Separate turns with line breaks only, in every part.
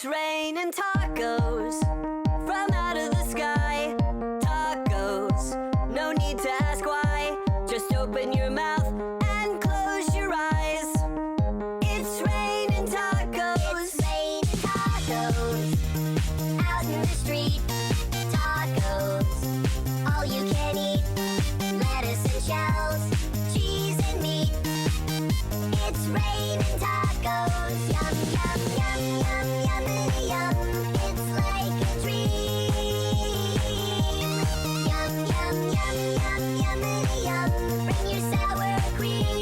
It's raining tacos from out of the sky. Tacos, no need to ask why. Just open your mouth and close your eyes. It's raining tacos.
It's raining tacos out in the street. Tacos, all you can eat. Lettuce and shells, cheese and meat. It's raining tacos. Yum, yum, yum, yum, yummity yum. It's like a dream. Yum, yum, yum, yum, yummity yum. Bring your sour cream.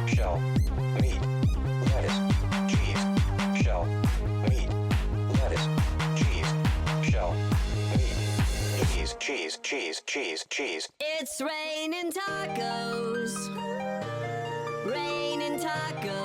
Shell, meat, lettuce, cheese. Shell, meat, lettuce, cheese. Shell, meat, cheese.
It's raining tacos. Raining tacos.